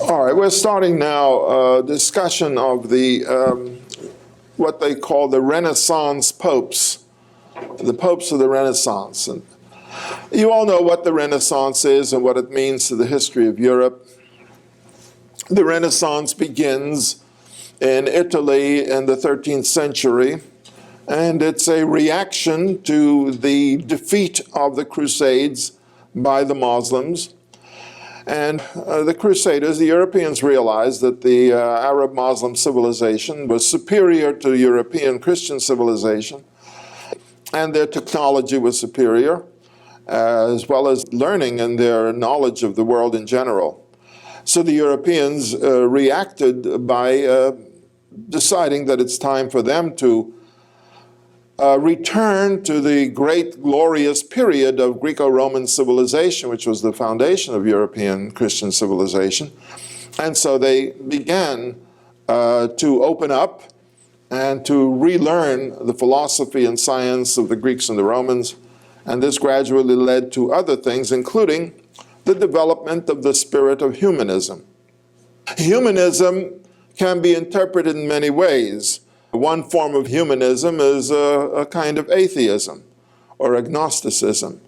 All right, we're starting now a discussion of the what they call the Renaissance popes, the popes of the Renaissance. And you all know what the Renaissance is and what it means to the history of Europe. The Renaissance begins in Italy in the 13th century, and it's a reaction to the defeat of the Crusades by the Muslims. And the Crusaders, the Europeans, realized that the Arab-Muslim civilization was superior to European Christian civilization, and their technology was superior, as well as learning and their knowledge of the world in general. So the Europeans reacted by deciding that it's time for them to return to the great glorious period of Greco-Roman civilization, which was the foundation of European Christian civilization. And so they began to open up and to relearn the philosophy and science of the Greeks and the Romans. And this gradually led to other things, including the development of the spirit of humanism. Humanism can be interpreted in many ways. One form of humanism is a kind of atheism or agnosticism.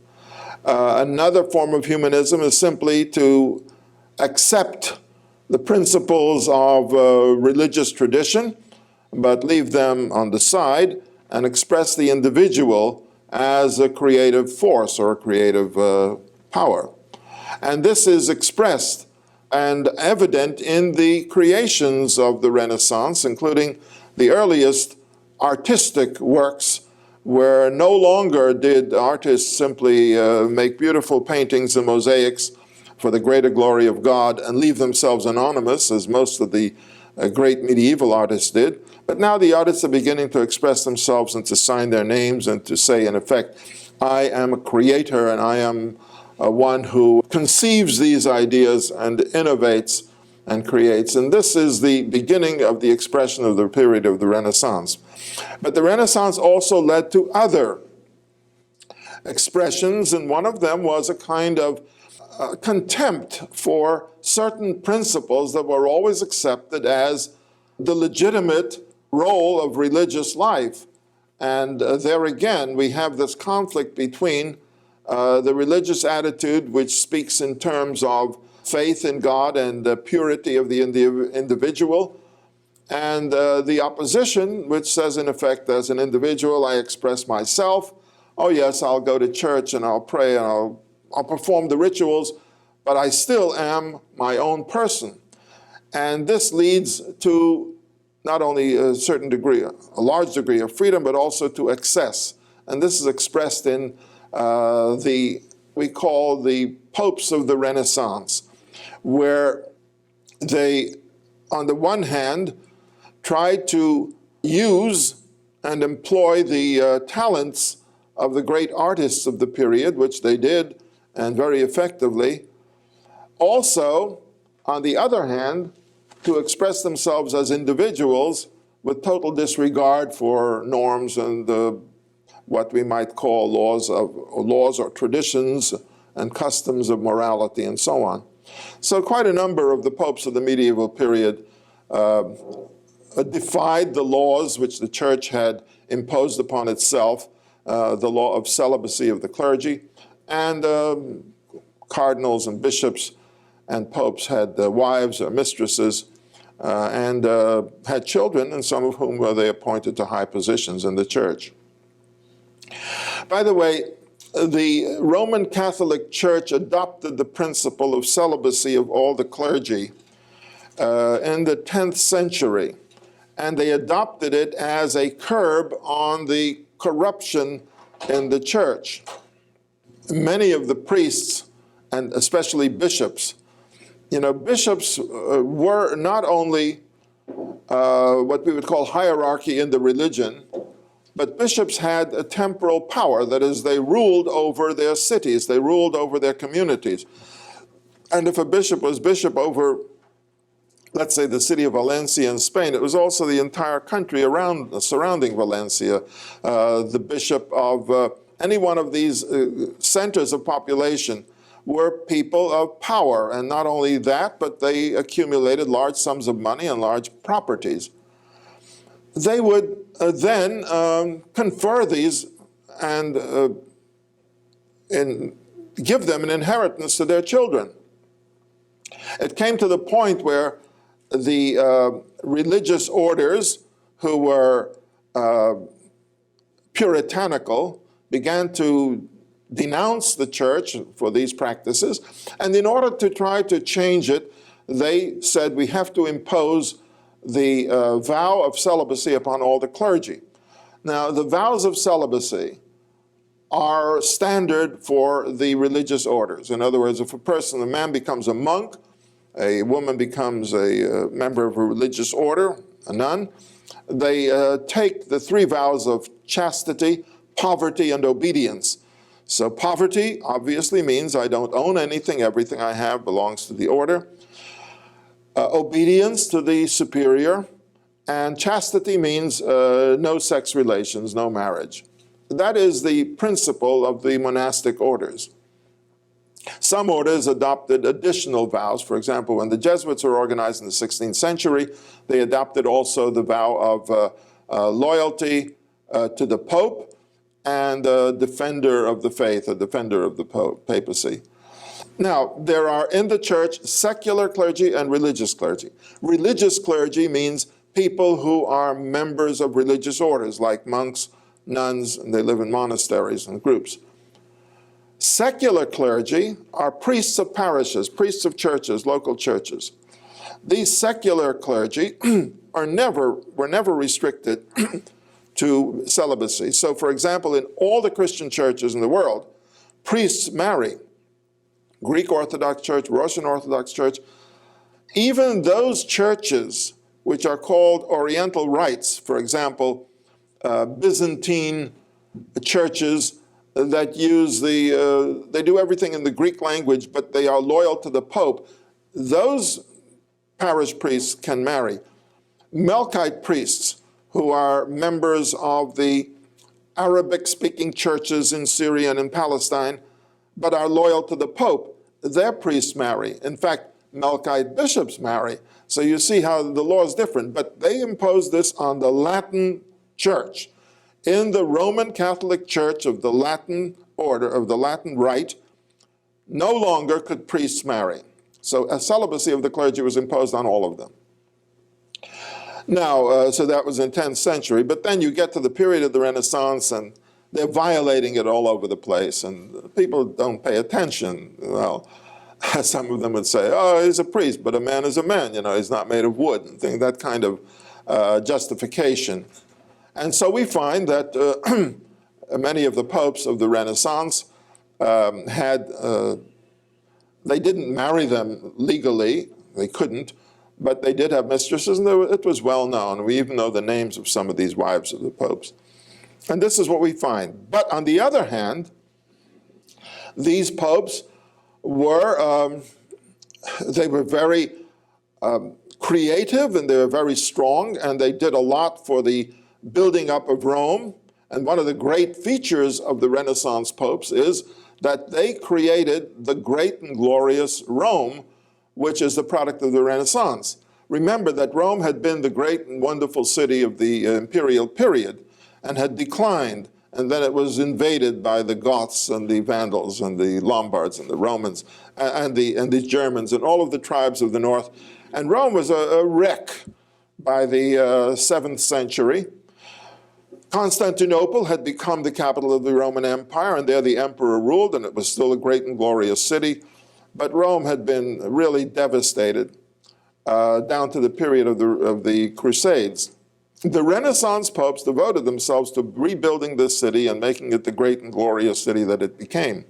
Another form of humanism is simply to accept the principles of religious tradition, but leave them on the side and express the individual as a creative force or a creative power. And this is expressed and evident in the creations of the Renaissance, including the earliest artistic works, where no longer did artists simply make beautiful paintings and mosaics for the greater glory of God and leave themselves anonymous, as most of the great medieval artists did. But now the artists are beginning to express themselves and to sign their names and to say, in effect, I am a creator and I am one who conceives these ideas and innovates and creates. And this is the beginning of the expression of the period of the Renaissance. But the Renaissance also led to other expressions, and one of them was a kind of contempt for certain principles that were always accepted as the legitimate role of religious life. And there again, we have this conflict between the religious attitude, which speaks in terms of faith in God and purity of the individual, and the opposition, which says, in effect, as an individual, I express myself. Oh yes, I'll go to church and I'll pray and I'll perform the rituals, but I still am my own person. And this leads to not only a certain degree, a large degree of freedom, but also to excess. And this is expressed in we call the popes of the Renaissance, where they, on the one hand, tried to use and employ the talents of the great artists of the period, which they did, and very effectively. Also, on the other hand, to express themselves as individuals with total disregard for norms and what we might call laws or traditions and customs of morality and so on. So quite a number of the popes of the medieval period defied the laws which the church had imposed upon itself, the law of celibacy of the clergy, and cardinals and bishops and popes had wives or mistresses and had children, and some of whom were they appointed to high positions in the church. By the way, the Roman Catholic Church adopted the principle of celibacy of all the clergy in the 10th century, and they adopted it as a curb on the corruption in the church. Many of the priests, and especially bishops, bishops were not only what we would call hierarchy in the religion, but bishops had a temporal power. That is, they ruled over their cities, they ruled over their communities. And if a bishop was bishop over, let's say, the city of Valencia in Spain, it was also the entire country surrounding Valencia. The bishop of any one of these centers of population were people of power. And not only that, but they accumulated large sums of money and large properties. They would then confer these and give them an inheritance to their children. It came to the point where the religious orders who were puritanical began to denounce the church for these practices, and in order to try to change it, they said we have to impose the vow of celibacy upon all the clergy. Now, the vows of celibacy are standard for the religious orders. In other words, if a man becomes a monk, a woman becomes a member of a religious order, a nun, they take the 3 vows of chastity, poverty, and obedience. So poverty obviously means I don't own anything, everything I have belongs to the order. Obedience to the superior, and chastity means no sex relations, no marriage. That is the principle of the monastic orders. Some orders adopted additional vows. For example, when the Jesuits were organized in the 16th century, they adopted also the vow of loyalty to the Pope and defender of the faith, a defender of the papacy. Now, there are in the church secular clergy and religious clergy. Religious clergy means people who are members of religious orders, like monks, nuns, and they live in monasteries and groups. Secular clergy are priests of parishes, priests of churches, local churches. These secular clergy were never restricted to celibacy. So, for example, in all the Christian churches in the world, priests marry. Greek Orthodox Church, Russian Orthodox Church, even those churches which are called Oriental rites, for example, Byzantine churches that use they do everything in the Greek language, but they are loyal to the Pope, those parish priests can marry. Melkite priests, who are members of the Arabic-speaking churches in Syria and in Palestine, but are loyal to the Pope, their priests marry. In fact, Melkite bishops marry. So you see how the law is different. But they impose this on the Latin Church. In the Roman Catholic Church of the Latin order, of the Latin rite, no longer could priests marry. So a celibacy of the clergy was imposed on all of them. Now, so that was in the 10th century. But then you get to the period of the Renaissance, and they're violating it all over the place, and people don't pay attention. Well, some of them would say, oh, he's a priest, but a man is a man, he's not made of wood, and things, that kind of justification. And so we find that many of the popes of the Renaissance they didn't marry them legally, they couldn't, but they did have mistresses, and it was well known. We even know the names of some of these wives of the popes. And this is what we find. But on the other hand, these popes were, they were very creative, and they were very strong, and they did a lot for the building up of Rome. And one of the great features of the Renaissance popes is that they created the great and glorious Rome, which is the product of the Renaissance. Remember that Rome had been the great and wonderful city of the imperial period, and had declined, and then it was invaded by the Goths and the Vandals and the Lombards and the Romans and the Germans and all of the tribes of the north. And Rome was a wreck by the 7th century. Constantinople had become the capital of the Roman Empire, and there the emperor ruled, and it was still a great and glorious city. But Rome had been really devastated down to the period of the Crusades. The Renaissance popes devoted themselves to rebuilding this city and making it the great and glorious city that it became.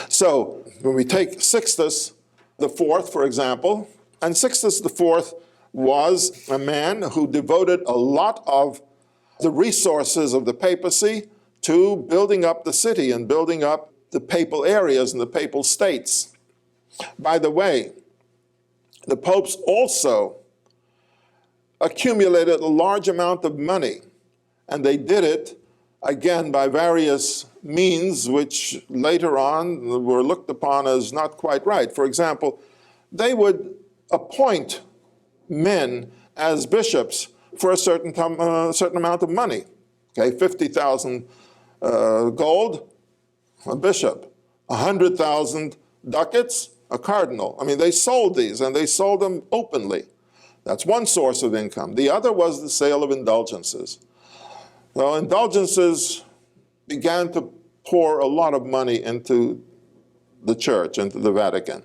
So when we take Sixtus IV, for example, and Sixtus IV was a man who devoted a lot of the resources of the papacy to building up the city and building up the papal areas and the papal states. By the way, the popes also accumulated a large amount of money, and they did it, again, by various means which later on were looked upon as not quite right. For example, they would appoint men as bishops for a certain amount of money. Okay, 50,000 gold, a bishop. 100,000 ducats, a cardinal. I mean, they sold these, and they sold them openly. That's one source of income. The other was the sale of indulgences. Well, indulgences began to pour a lot of money into the church, into the Vatican.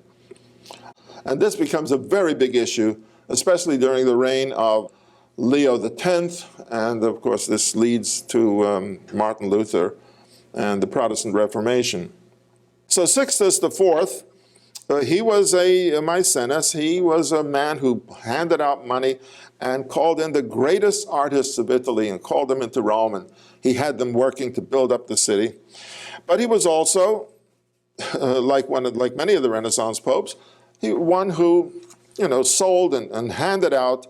And this becomes a very big issue, especially during the reign of Leo X, and of course this leads to Martin Luther and the Protestant Reformation. So Sixtus IV, he was a Maecenas. He was a man who handed out money and called in the greatest artists of Italy and called them into Rome, and he had them working to build up the city. But he was also, like many of the Renaissance popes, one who, sold and handed out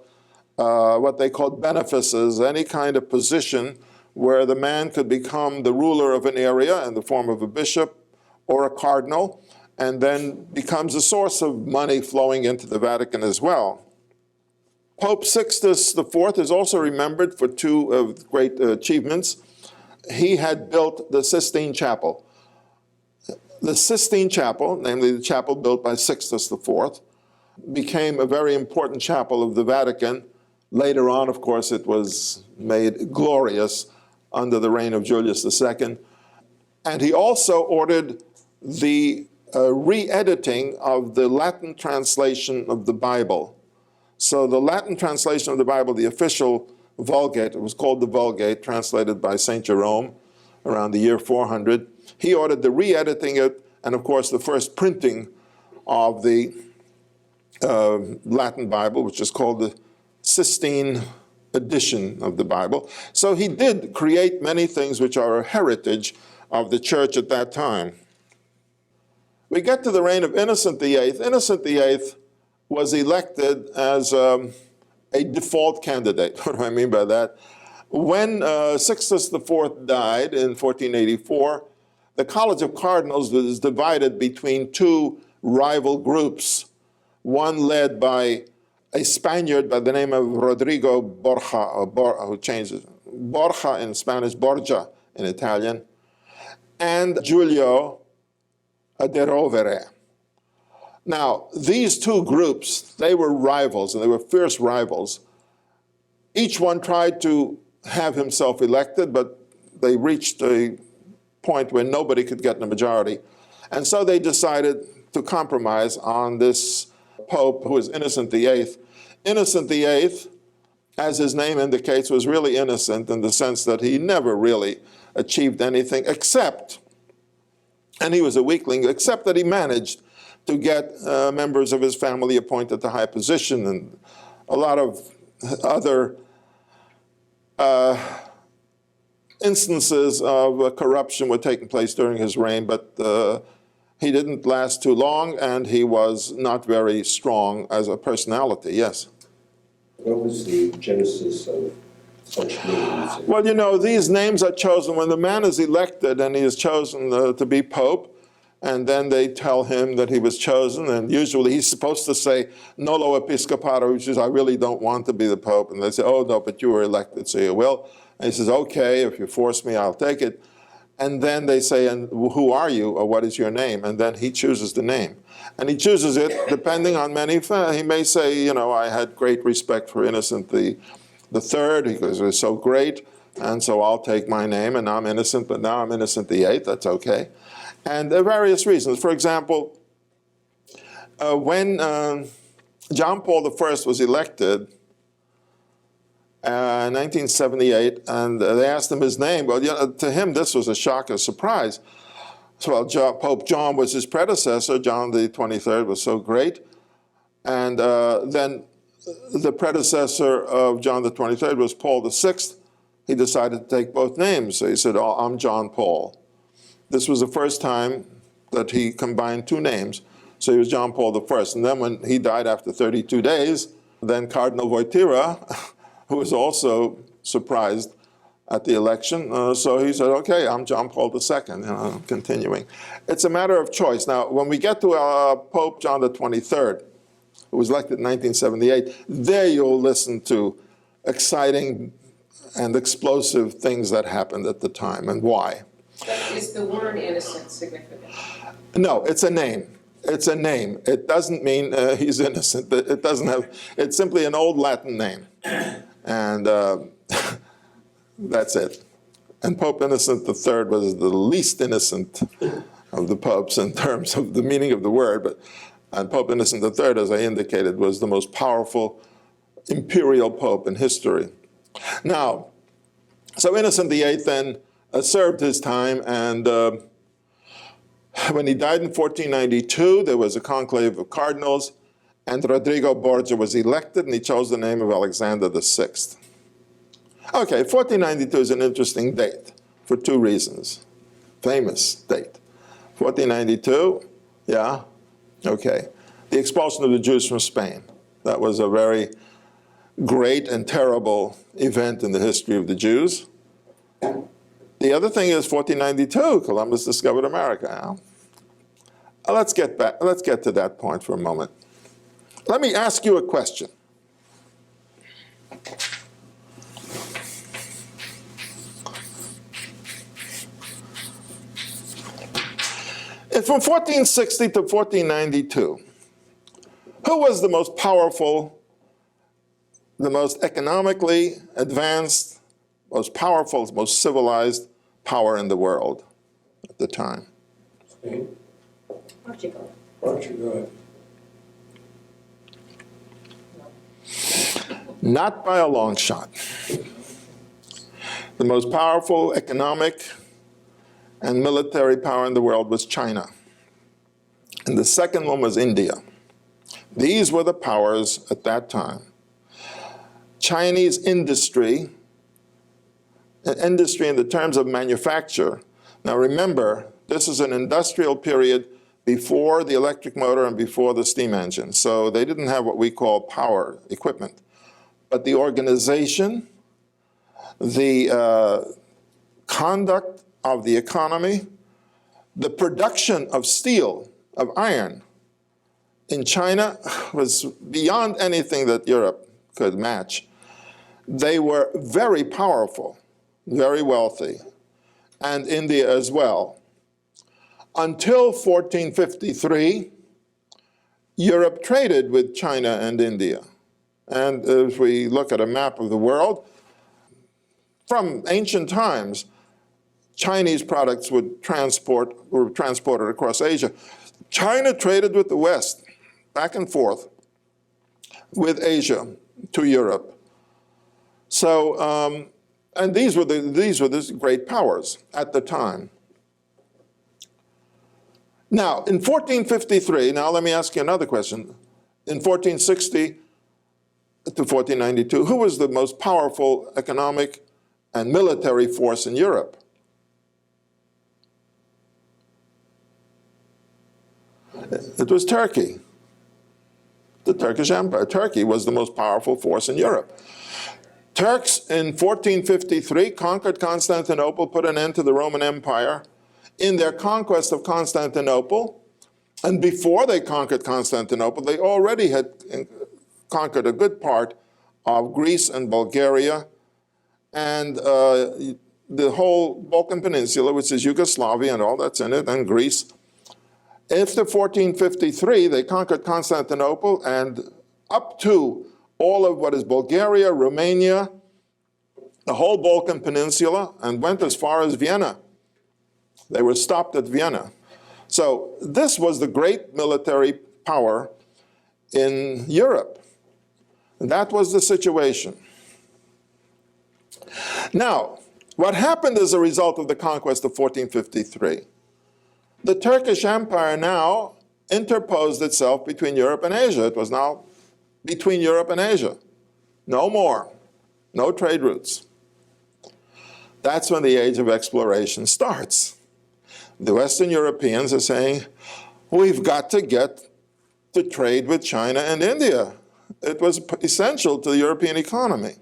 what they called benefices, any kind of position where the man could become the ruler of an area in the form of a bishop or a cardinal, and then becomes a source of money flowing into the Vatican as well. Pope Sixtus IV is also remembered for two great achievements. He had built the Sistine Chapel. The Sistine Chapel, namely the chapel built by Sixtus IV, became a very important chapel of the Vatican. Later on, of course, it was made glorious under the reign of Julius II. And he also ordered the re-editing of the Latin translation of the Bible. So the Latin translation of the Bible, the official Vulgate, it was called the Vulgate, translated by St. Jerome around the year 400. He ordered the re-editing it, and of course the first printing of the Latin Bible, which is called the Sistine edition of the Bible. So he did create many things which are a heritage of the church at that time. We get to the reign of Innocent VIII. Innocent VIII was elected as a default candidate. What do I mean by that? When Sixtus IV died in 1484, the College of Cardinals was divided between two rival groups, one led by a Spaniard by the name of Rodrigo Borja, who changes Borja in Spanish, Borgia in Italian, and Giulio de Rovere. Now, these two groups, they were rivals, and they were fierce rivals. Each one tried to have himself elected, but they reached a point where nobody could get the majority. And so they decided to compromise on this pope, who was Innocent VIII. Innocent VIII, as his name indicates, was really innocent in the sense that he never really achieved anything except, and he was a weakling, except that he managed to get members of his family appointed to high position, and a lot of other instances of corruption were taking place during his reign, but he didn't last too long, and he was not very strong as a personality. Yes? What was the genesis of such names? Well, these names are chosen when the man is elected and he is chosen to be pope, and then they tell him that he was chosen, and usually he's supposed to say, nolo episcopato, which is, I really don't want to be the pope. And they say, oh, no, but you were elected, so you will. And he says, okay, if you force me, I'll take it. And then they say, and who are you, or what is your name? And then he chooses the name. And he chooses it depending on many, he may say, I had great respect for Innocent the Third, because he was so great, and so I'll take my name, and I'm innocent, but now I'm Innocent VIII, that's okay. And there are various reasons. For example, when John Paul I was elected in 1978, and they asked him his name, well, to him this was a shock, a surprise. So Pope John was his predecessor. John the 23rd was so great. And then the predecessor of John the 23rd was Paul VI. He decided to take both names. So he said, oh, I'm John Paul. This was the first time that he combined two names. So he was John Paul I. And then when he died after 32 days, then Cardinal Wojtyła, who was also surprised at the election. So he said, okay, I'm John Paul II, continuing. It's a matter of choice. Now, when we get to Pope John the 23rd, who was elected in 1978, there you'll listen to exciting and explosive things that happened at the time and why. But is the word innocent significant? No, it's a name. It's a name. It doesn't mean he's innocent. It doesn't have, it's simply an old Latin name. And that's it. And Pope Innocent III was the least innocent of the popes in terms of the meaning of the word. And Pope Innocent III, as I indicated, was the most powerful imperial pope in history. Now, so Innocent VIII then served his time, and when he died in 1492, there was a conclave of cardinals, and Rodrigo Borgia was elected, and he chose the name of Alexander VI. Okay, 1492 is an interesting date for two reasons. Famous date. 1492, yeah, okay. The expulsion of the Jews from Spain. That was a very great and terrible event in the history of the Jews. The other thing is 1492, Columbus discovered America. Let's get to that point for a moment. Let me ask you a question. And from 1460 to 1492, who was the most powerful, the most economically advanced, most powerful, most civilized power in the world at the time? Spain? Portugal. Portugal. Not by a long shot. The most powerful economic and military power in the world was China. And the second one was India. These were the powers at that time. Chinese industry in the terms of manufacture. Now remember, this is an industrial period before the electric motor and before the steam engine. So they didn't have what we call power equipment. But the organization, the conduct of the economy, the production of steel, of iron in China was beyond anything that Europe could match. They were very powerful, very wealthy, and India as well. Until 1453, Europe traded with China and India. And if we look at a map of the world, from ancient times, Chinese products were transported across Asia. China traded with the West, back and forth, with Asia to Europe. So, and these were the great powers at the time. Now, in 1453, now let me ask you another question. In 1460 to 1492, who was the most powerful economic and military force in Europe? It was Turkey, the Turkish Empire. Turkey was the most powerful force in Europe. Turks in 1453 conquered Constantinople, put an end to the Roman Empire. In their conquest of Constantinople, and before they conquered Constantinople, they already had conquered a good part of Greece and Bulgaria and the whole Balkan Peninsula, which is Yugoslavia and all that's in it, and Greece. After 1453, they conquered Constantinople and up to all of what is Bulgaria, Romania, the whole Balkan Peninsula, and went as far as Vienna. They were stopped at Vienna. So this was the great military power in Europe. That was the situation. Now, what happened as a result of the conquest of 1453? The Turkish Empire now interposed itself between Europe and Asia. It was now between Europe and Asia. No more. No trade routes. That's when the age of exploration starts. The Western Europeans are saying, we've got to get to trade with China and India. It was essential to the European economy.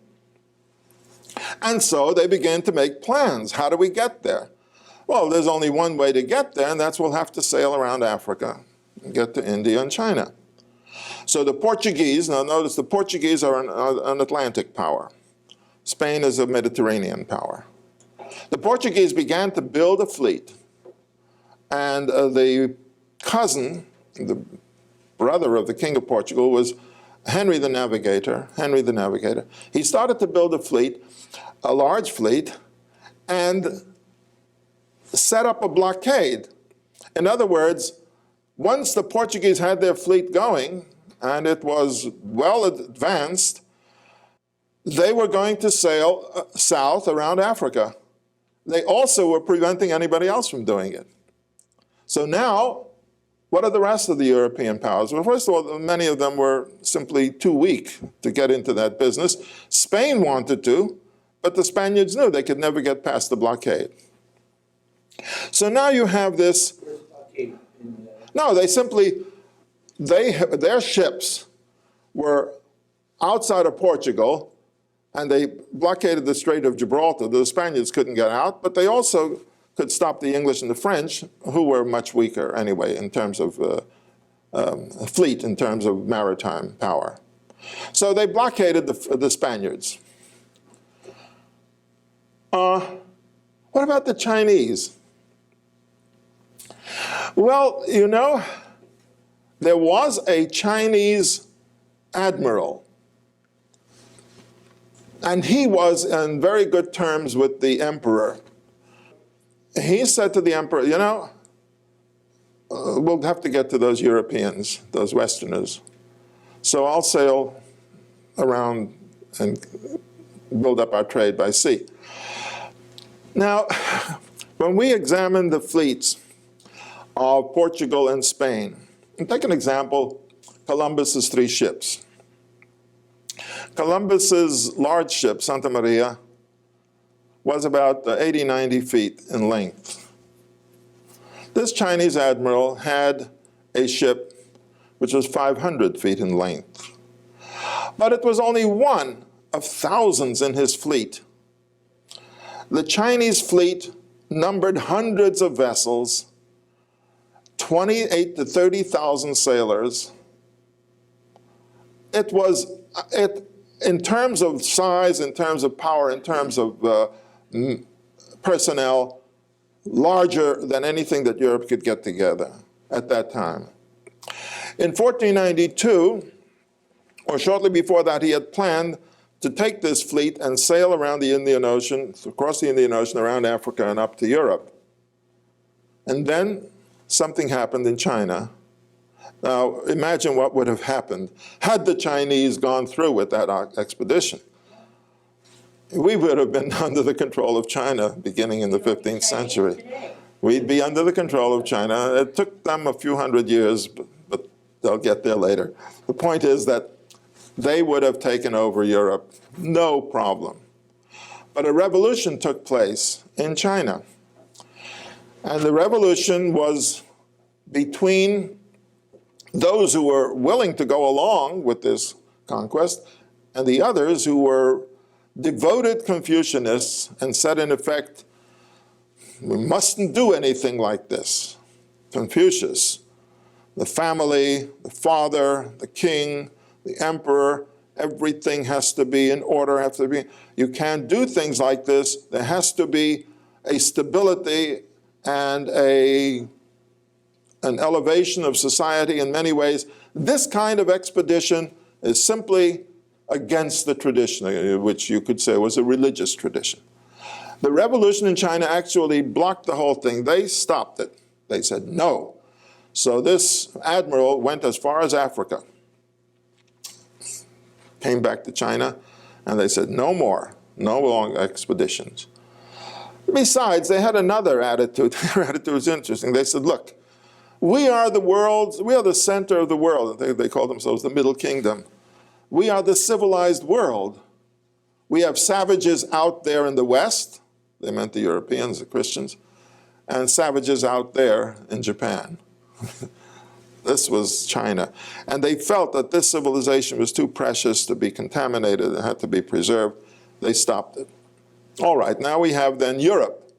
And so they began to make plans. How do we get there? Well, there's only one way to get there, and that's we'll have to sail around Africa and get to India and China. So the Portuguese, now notice the Portuguese are an Atlantic power. Spain is a Mediterranean power. The Portuguese began to build a fleet, and the cousin, the brother of the King of Portugal, was Henry the Navigator. He started to build a fleet, a large fleet, and set up a blockade. In other words, once the Portuguese had their fleet going, and it was well advanced, they were going to sail south around Africa. They also were preventing anybody else from doing it. So now, what are the rest of the European powers? Well, first of all, many of them were simply too weak to get into that business. Spain wanted to, but the Spaniards knew they could never get past the blockade. So now you have this. No, they simply, their ships were outside of Portugal, and they blockaded the Strait of Gibraltar. The Spaniards couldn't get out, but they also could stop the English and the French, who were much weaker anyway in terms of fleet, in terms of maritime power. So they blockaded the Spaniards. What about the Chinese? Well, you know, there was a Chinese admiral, and he was in very good terms with the emperor. He said to the emperor, you know, we'll have to get to those Europeans, those Westerners. So I'll sail around and build up our trade by sea. Now, when we examine the fleets of Portugal and Spain, and take an example, Columbus's 3 ships. Columbus's large ship, Santa Maria, was about 80, 90 feet in length. This Chinese admiral had a ship which was 500 feet in length. But it was only one of thousands in his fleet. The Chinese fleet numbered hundreds of vessels, 28 to 30,000 sailors. It was, in terms of size, in terms of power, in terms of personnel, larger than anything that Europe could get together at that time. In 1492, or shortly before that, he had planned to take this fleet and sail around the Indian Ocean, across the Indian Ocean, around Africa and up to Europe. And then something happened in China. Now, imagine what would have happened had the Chinese gone through with that expedition. We would have been under the control of China beginning in the 15th century. We'd be under the control of China. It took them a few hundred years, but they'll get there later. The point is that they would have taken over Europe, no problem. But a revolution took place in China. And the revolution was between those who were willing to go along with this conquest and the others who were devoted Confucianists and said, in effect, we mustn't do anything like this. Confucius, the family, the father, the king, the emperor, everything has to be in order, you can't do things like this. There has to be a stability and an elevation of society in many ways. This kind of expedition is simply against the tradition, which you could say was a religious tradition. The revolution in China actually blocked the whole thing. They stopped it. They said no. So this admiral went as far as Africa, came back to China, and they said no more, no long expeditions. Besides, they had another attitude. Their attitude was interesting. They said, look, we are the center of the world. They call themselves the Middle Kingdom. We are the civilized world. We have savages out there in the West. They meant the Europeans, the Christians, and savages out there in Japan. This was China. And they felt that this civilization was too precious to be contaminated. It had to be preserved. They stopped it. All right, now we have then Europe.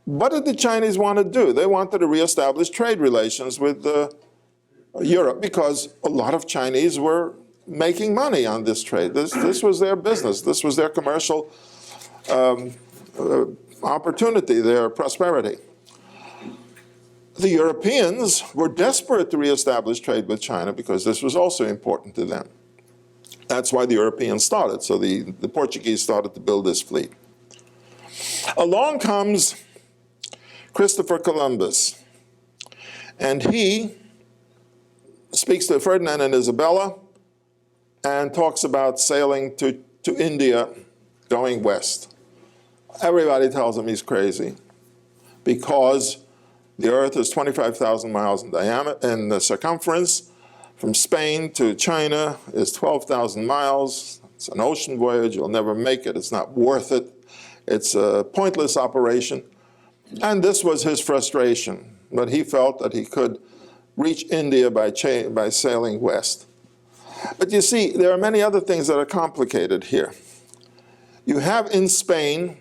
What did the Chinese want to do? They wanted to reestablish trade relations with Europe because a lot of Chinese were making money on this trade. This was their business. This was their commercial opportunity, their prosperity. The Europeans were desperate to reestablish trade with China because this was also important to them. That's why the Europeans started. So the Portuguese started to build this fleet. Along comes Christopher Columbus, and he speaks to Ferdinand and Isabella and talks about sailing to India, going west. Everybody tells him he's crazy because the Earth is 25,000 miles in diameter, and the circumference from Spain to China is 12,000 miles. It's an ocean voyage. You'll never make it. It's not worth it. It's a pointless operation. And this was his frustration. But he felt that he could reach India by sailing west. But you see, there are many other things that are complicated here. You have in Spain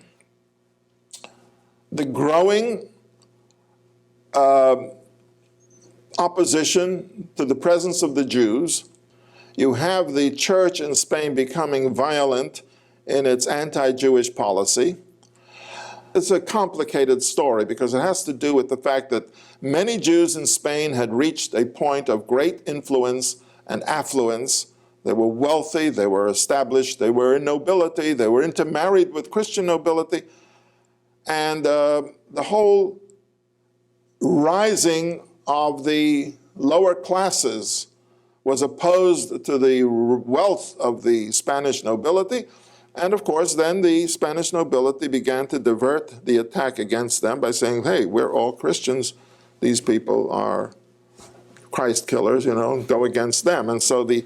the growing opposition to the presence of the Jews. You have the church in Spain becoming violent in its anti-Jewish policy. It's a complicated story because it has to do with the fact that many Jews in Spain had reached a point of great influence and affluence. They were wealthy, they were established, they were in nobility, they were intermarried with Christian nobility. And the whole rising of the lower classes was opposed to the wealth of the Spanish nobility. And of course, then the Spanish nobility began to divert the attack against them by saying, hey, we're all Christians. These people are Christ killers, go against them. And so the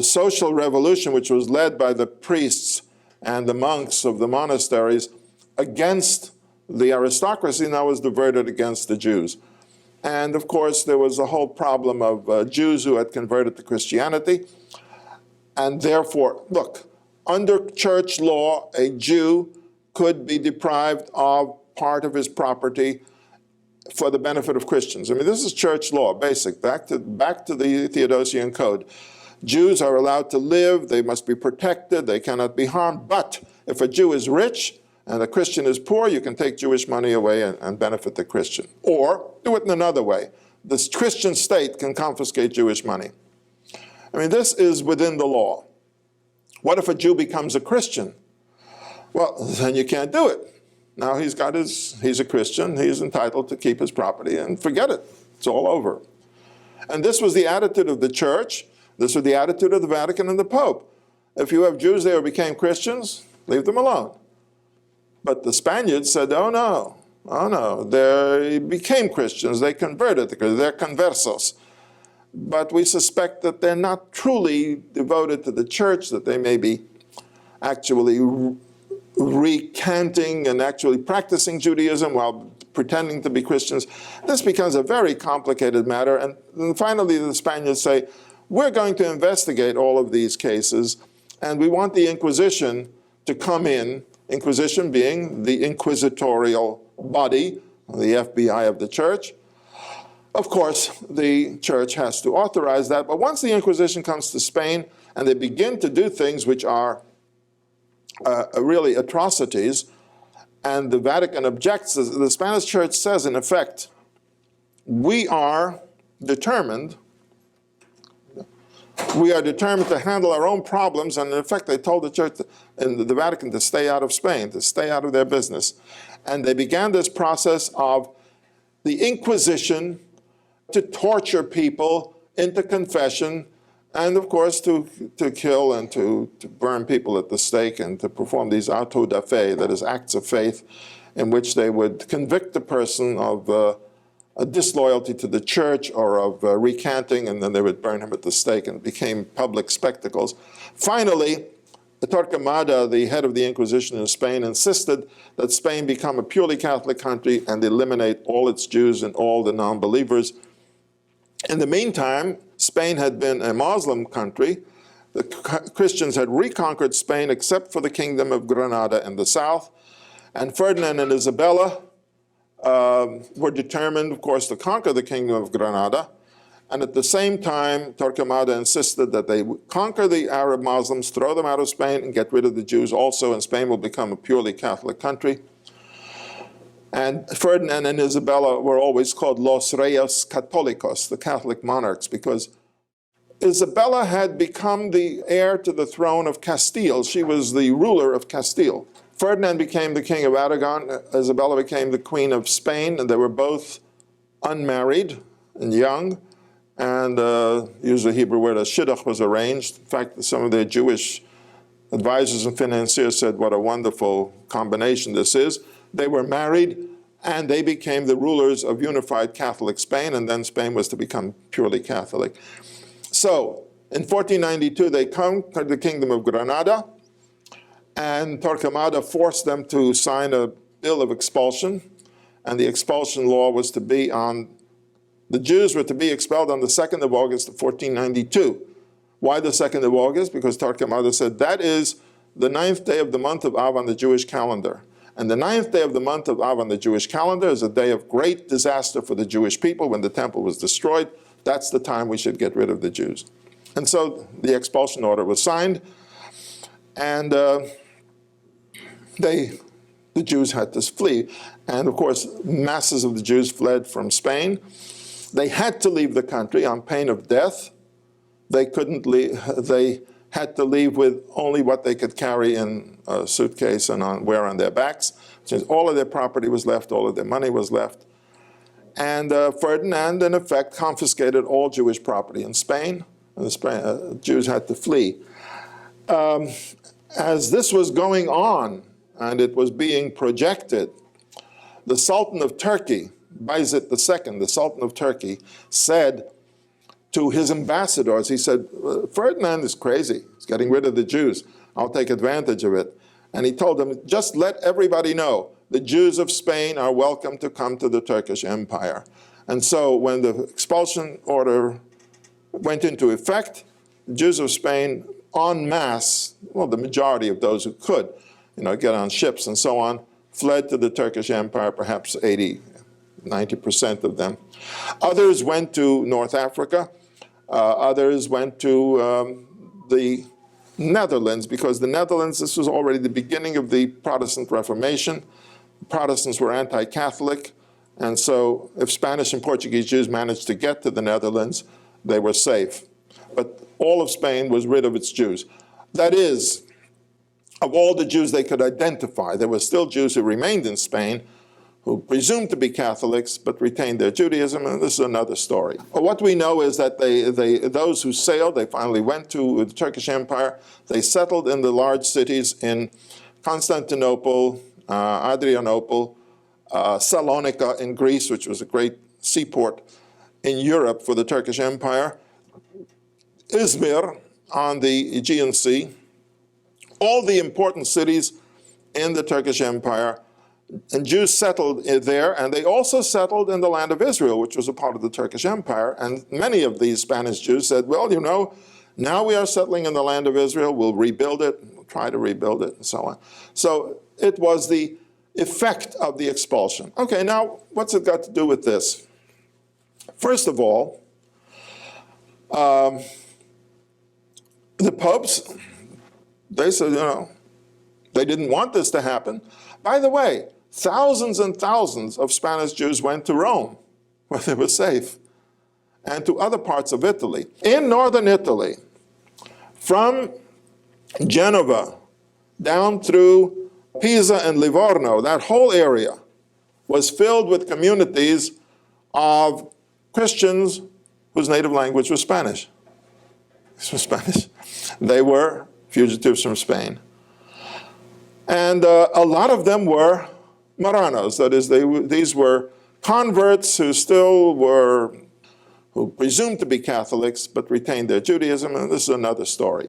social revolution, which was led by the priests and the monks of the monasteries against the aristocracy, now was diverted against the Jews. And of course, there was a whole problem of Jews who had converted to Christianity. And therefore, look, under church law, a Jew could be deprived of part of his property for the benefit of Christians. I mean, this is church law, basic, back to the Theodosian Code. Jews are allowed to live, they must be protected, they cannot be harmed, but if a Jew is rich and a Christian is poor, you can take Jewish money away and benefit the Christian. Or do it in another way. The Christian state can confiscate Jewish money. I mean, this is within the law. What if a Jew becomes a Christian? Well, then you can't do it. Now he's a Christian, he's entitled to keep his property, and forget it, it's all over. And this was the attitude of the church, this was the attitude of the Vatican and the Pope. If you have Jews there who became Christians, leave them alone. But the Spaniards said, oh no, they became Christians, they converted, they're conversos. But we suspect that they're not truly devoted to the church, that they may be actually recanting and actually practicing Judaism while pretending to be Christians. This becomes a very complicated matter. And finally, the Spaniards say, we're going to investigate all of these cases, and we want the Inquisition to come in, Inquisition being the inquisitorial body, the FBI of the church. Of course, the church has to authorize that, but once the Inquisition comes to Spain and they begin to do things which are really atrocities, and the Vatican objects, the Spanish church says, in effect, we are determined to handle our own problems, and in effect they told the church in the Vatican to stay out of Spain, to stay out of their business. And they began this process of the Inquisition to torture people into confession, and of course to kill and to burn people at the stake and to perform these auto da fe, that is acts of faith, in which they would convict the person of a disloyalty to the church or of recanting, and then they would burn him at the stake, and it became public spectacles. Finally, the Torquemada, the head of the Inquisition in Spain, insisted that Spain become a purely Catholic country and eliminate all its Jews and all the non-believers. In the meantime, Spain had been a Muslim country, The Christians had reconquered Spain except for the kingdom of Granada in the south. And Ferdinand and Isabella were determined, of course, to conquer the kingdom of Granada. And at the same time, Torquemada insisted that they conquer the Arab Muslims, throw them out of Spain, and get rid of the Jews also, and Spain will become a purely Catholic country. And Ferdinand and Isabella were always called Los Reyes Católicos, the Catholic monarchs, because Isabella had become the heir to the throne of Castile. She was the ruler of Castile. Ferdinand became the king of Aragon. Isabella became the queen of Spain, and they were both unmarried and young. And use the Hebrew word, a shidduch was arranged. In fact, some of their Jewish advisors and financiers said what a wonderful combination this is. They were married, and they became the rulers of unified Catholic Spain, and then Spain was to become purely Catholic. So, in 1492, they conquered the kingdom of Granada, and Torquemada forced them to sign a bill of expulsion, and the expulsion law was to be on, the Jews were to be expelled on the 2nd of August of 1492. Why the 2nd of August? Because Torquemada said that is the 9th day of the month of Av on the Jewish calendar. And the 9th day of the month of Av on the Jewish calendar is a day of great disaster for the Jewish people when the temple was destroyed. That's the time we should get rid of the Jews. And so the expulsion order was signed, and the Jews had to flee. And of course, masses of the Jews fled from Spain. They had to leave the country on pain of death. They couldn't leave, they had to leave with only what they could carry in a suitcase and wear on their backs. Since all of their property was left, all of their money was left. And Ferdinand, in effect, confiscated all Jewish property in Spain, and the Jews had to flee. As this was going on, and it was being projected, the Sultan of Turkey, Bayezid II, the Sultan of Turkey, said to his ambassadors, he said, Ferdinand is crazy. He's getting rid of the Jews. I'll take advantage of it. And he told them, just let everybody know the Jews of Spain are welcome to come to the Turkish Empire. And so when the expulsion order went into effect, the Jews of Spain en masse, well, the majority of those who could, get on ships and so on, fled to the Turkish Empire, perhaps 90% of them. Others went to North Africa. Others went to the Netherlands, because the Netherlands, this was already the beginning of the Protestant Reformation. Protestants were anti-Catholic, and so if Spanish and Portuguese Jews managed to get to the Netherlands, they were safe. But all of Spain was rid of its Jews. That is, of all the Jews they could identify, there were still Jews who remained in Spain, who presumed to be Catholics but retained their Judaism, and this is another story. What we know is that those who sailed, they finally went to the Turkish Empire. They settled in the large cities in Constantinople, Adrianople, Salonika in Greece, which was a great seaport in Europe for the Turkish Empire, Izmir on the Aegean Sea, all the important cities in the Turkish Empire. And Jews settled there, and they also settled in the land of Israel, which was a part of the Turkish Empire. And many of these Spanish Jews said, well, now we are settling in the land of Israel, we'll rebuild it, we'll try to rebuild it, and so on. So it was the effect of the expulsion. Okay, now what's it got to do with this? First of all, the popes, they said, they didn't want this to happen. By the way, thousands and thousands of Spanish Jews went to Rome, where they were safe, and to other parts of Italy. In northern Italy, from Genova down through Pisa and Livorno, that whole area was filled with communities of Christians whose native language was Spanish. This was Spanish. They were fugitives from Spain. And a lot of them were Marranos, that is, these were converts who presumed to be Catholics but retained their Judaism, and this is another story.